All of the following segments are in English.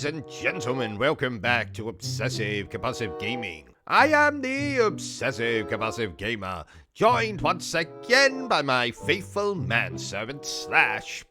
and gentlemen, welcome back to Obsessive Compulsive Gaming. I am the Obsessive Compulsive Gamer, joined once again by my faithful manservant /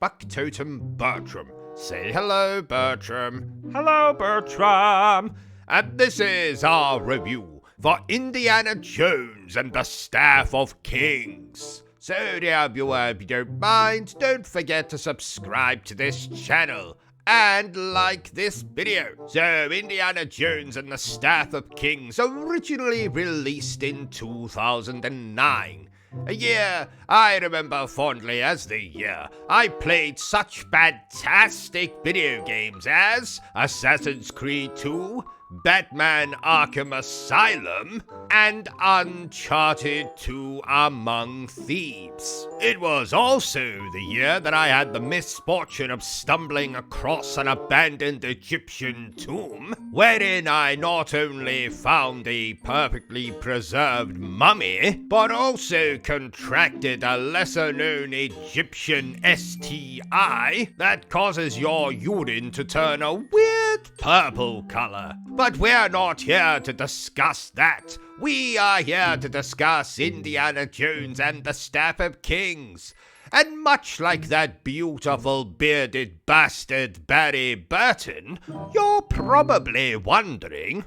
Bucktotem Bertrum. Say hello, Bertram. Hello, Bertram. And this is our review for Indiana Jones and the Staff of Kings. So, dear viewer, if you don't mind, don't forget to subscribe to this channel and like this video. So, Indiana Jones and the Staff of Kings originally released in 2009. A year I remember fondly as the year I played such fantastic video games as Assassin's Creed 2, Batman Arkham Asylum, and Uncharted 2 Among Thieves. It was also the year that I had the misfortune of stumbling across an abandoned Egyptian tomb, wherein I not only found a perfectly preserved mummy, but also contracted a lesser-known Egyptian STI that causes your urine to turn a weird purple color. But we're not here to discuss that. We are here to discuss Indiana Jones and the Staff of Kings. And much like that beautiful bearded bastard Barry Burton, you're probably wondering,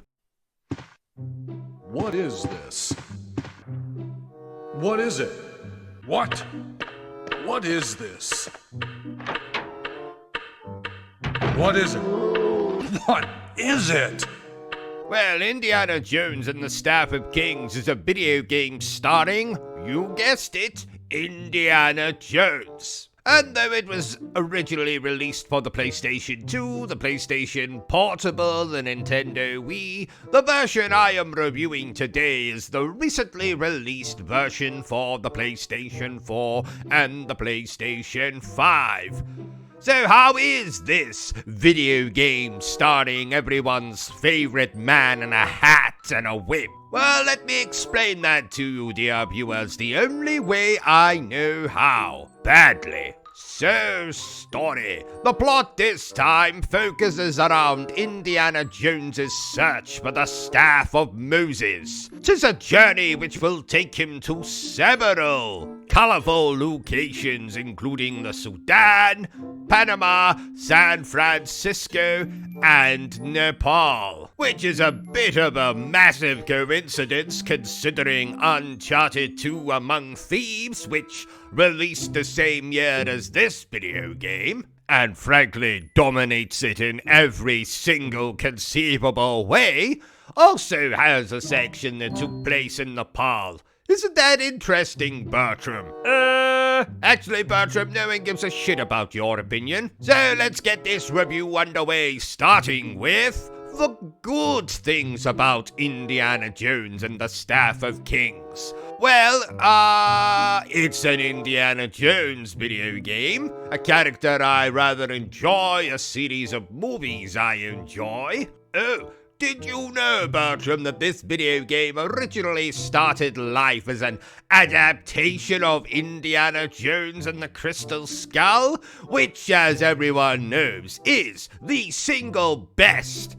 what is this? What is it? What? What is this? What is it? What is it? Well, Indiana Jones and the Staff of Kings is a video game starring, you guessed it, Indiana Jones. And though it was originally released for the PlayStation 2, the PlayStation Portable, the Nintendo Wii, the version I am reviewing today is the recently released version for the PlayStation 4 and the PlayStation 5. So how is this video game starring everyone's favorite man in a hat and a whip? Well, let me explain that to you, dear viewers, the only way I know how. Badly. So, story. The plot this time focuses around Indiana Jones's search for the Staff of Moses. 'Tis a journey which will take him to several colorful locations, including the Sudan, Panama, San Francisco, and Nepal, which is a bit of a massive coincidence considering Uncharted 2 Among Thieves, which released the same year as this video game, and frankly dominates it in every single conceivable way, also has a section that took place in Nepal. Isn't that interesting, Bertram? Actually, Bertram, no one gives a shit about your opinion. So let's get this review underway, starting with the good things about Indiana Jones and the Staff of Kings. Well, it's an Indiana Jones video game, a character I rather enjoy, a series of movies I enjoy. Oh, did you know, Bertram, that this video game originally started life as an adaptation of Indiana Jones and the Crystal Skull, which, as everyone knows, is the single best,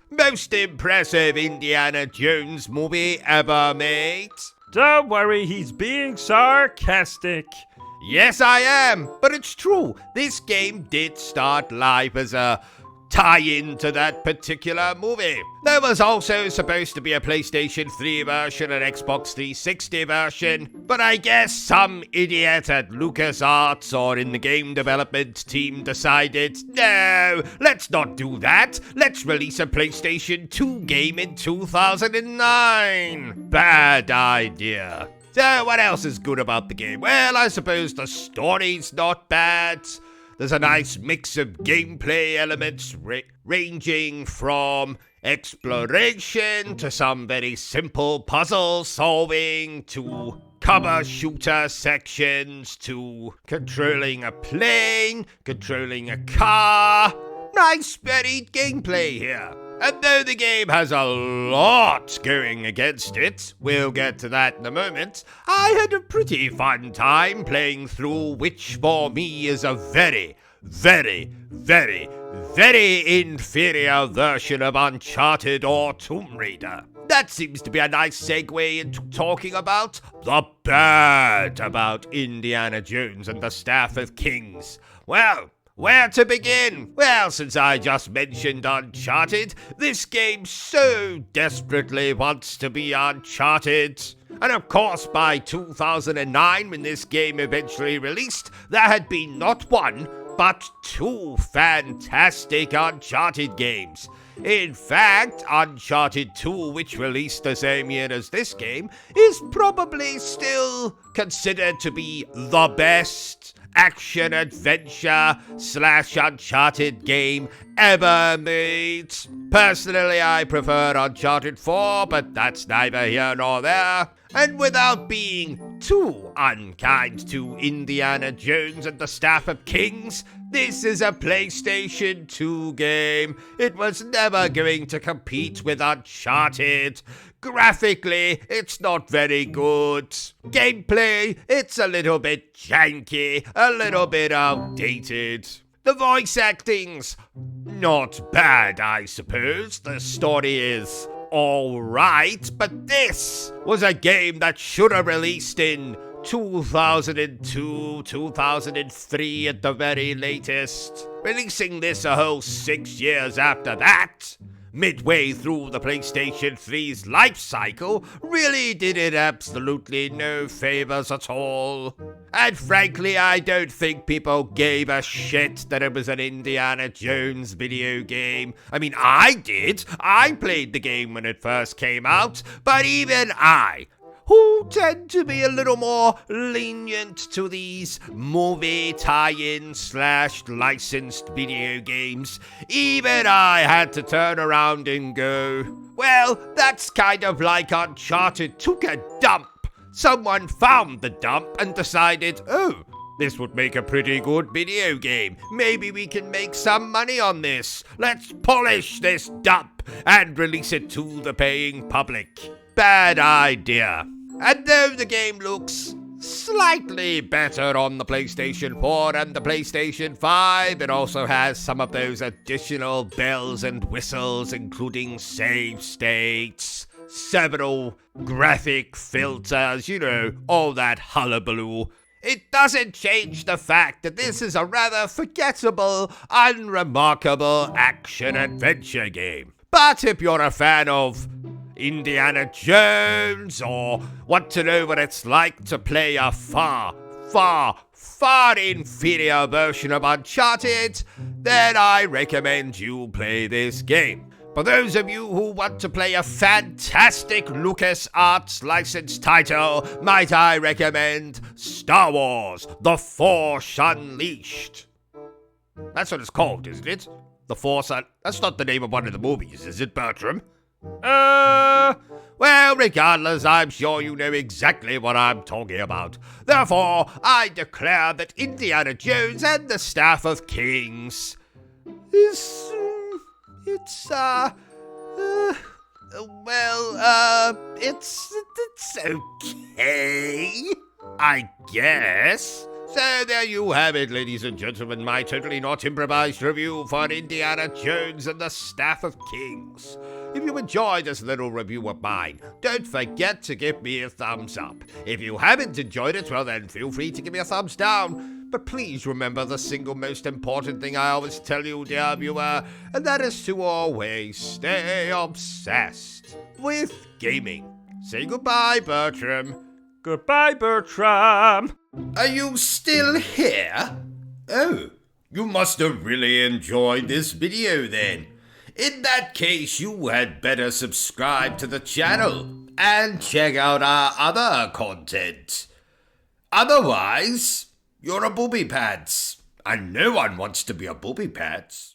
most impressive Indiana Jones movie ever made? Don't worry, he's being sarcastic. Yes, I am, but it's true. This game did start life as a tie-in to that particular movie. There was also supposed to be a PlayStation 3 version and Xbox 360 version, but I guess some idiot at LucasArts or in the game development team decided, no, let's not do that. Let's release a PlayStation 2 game in 2009. Bad idea. So what else is good about the game? Well, I suppose the story's not bad. There's a nice mix of gameplay elements ranging from exploration to some very simple puzzle solving to cover shooter sections to controlling a plane, controlling a car. Nice varied gameplay here. And though the game has a lot going against it, we'll get to that in a moment, I had a pretty fun time playing through, which for me is a very, very, very, very inferior version of Uncharted or Tomb Raider. That seems to be a nice segue into talking about the bad about Indiana Jones and the Staff of Kings. Well, where to begin? Well, since I just mentioned Uncharted, this game so desperately wants to be Uncharted. And of course, by 2009, when this game eventually released, there had been not one, but two fantastic Uncharted games. In fact, Uncharted 2, which released the same year as this game, is probably still considered to be the best action-adventure / Uncharted game ever made. Personally, I prefer Uncharted 4, but that's neither here nor there. And without being too unkind to Indiana Jones and the Staff of Kings, this is a PlayStation 2 game. It was never going to compete with Uncharted. Graphically, it's not very good. Gameplay, it's a little bit janky, a little bit outdated. The voice acting's not bad, I suppose. The story is alright, but this was a game that should have released in 2002, 2003 at the very latest. Releasing this a whole 6 years after that, midway through the PlayStation 3's life cycle, really did it absolutely no favors at all. And frankly, I don't think people gave a shit that it was an Indiana Jones video game. I mean, I did. I played the game when it first came out, but even I, who tend to be a little more lenient to these movie tie-in / licensed video games, even I had to turn around and go, well, that's kind of like Uncharted took a dump. Someone found the dump and decided, oh, this would make a pretty good video game. Maybe we can make some money on this. Let's polish this dump and release it to the paying public. Bad idea. And though the game looks slightly better on the PlayStation 4 and the PlayStation 5, it also has some of those additional bells and whistles, including save states, several graphic filters, all that hullabaloo. It doesn't change the fact that this is a rather forgettable, unremarkable action-adventure game. But if you're a fan of Indiana Jones, or want to know what it's like to play a far, far, far inferior version of Uncharted, then I recommend you play this game. For those of you who want to play a fantastic LucasArts licensed title, might I recommend Star Wars: The Force Unleashed. That's what it's called, isn't it? The Force That's not the name of one of the movies, is it, Bertram? Well, regardless, I'm sure you know exactly what I'm talking about. Therefore, I declare that Indiana Jones and the Staff of Kings is... it's okay, I guess. So there you have it, ladies and gentlemen, my totally not improvised review for Indiana Jones and the Staff of Kings. If you enjoyed this little review of mine, don't forget to give me a thumbs up. If you haven't enjoyed it, well then feel free to give me a thumbs down. But please remember the single most important thing I always tell you, dear viewer, and that is to always stay obsessed with gaming. Say goodbye, Bertram. Goodbye, Bertram. Are you still here? Oh, you must have really enjoyed this video then. In that case, you had better subscribe to the channel and check out our other content. Otherwise, you're a booby pants, and no one wants to be a booby pants.